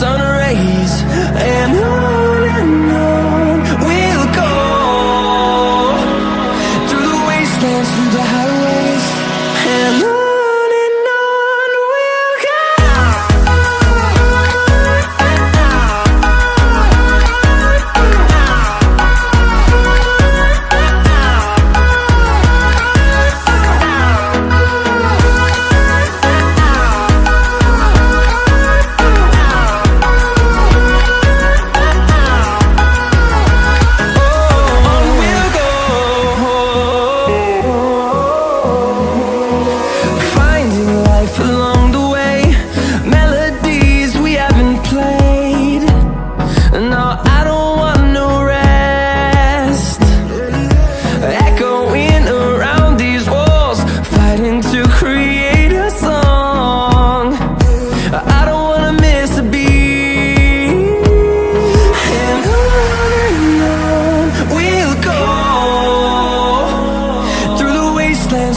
sun rays, and on we'll go, through the wastelands, through the highways, and on we'll go.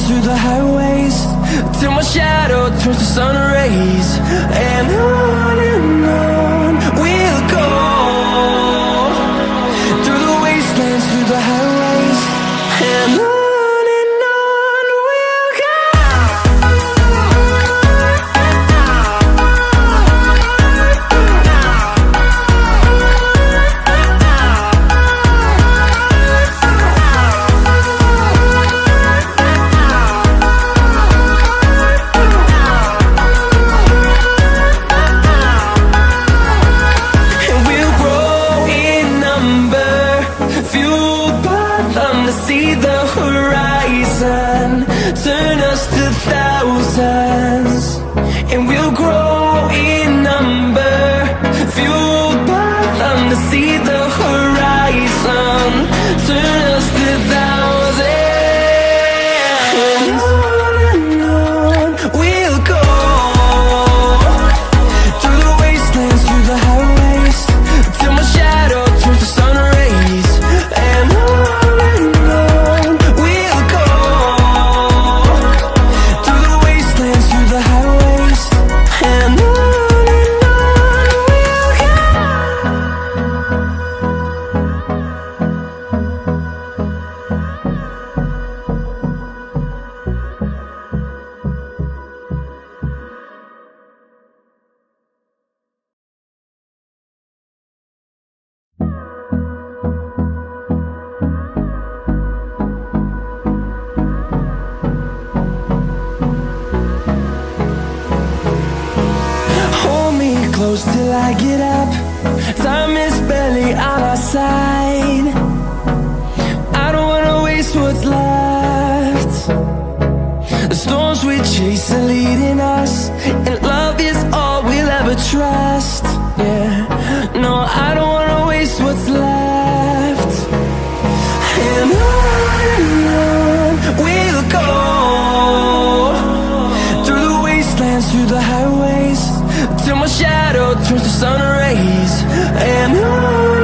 Through the highways, till my shadow turns to sun rays, and on we'll go, through the wastelands, through the highways, and on we'll go. See the horizon, turn us to thousands, and we'll grow in number, fueled by them to see the horizon, turn us to thousands, and on we'll go, through the wastelands, through the highways, till my shadow turns to sun rays, and on close till I get up. Time is barely on our side. I don't wanna waste what's left. The storms we chase are leading us, and love is all we'll ever trust. Yeah, no, I don't wanna waste what's left. And on we'll go, through the wastelands, through the highways, till my shadow turns to sun rays, and on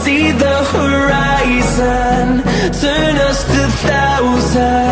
see the horizon, turn us to thousands.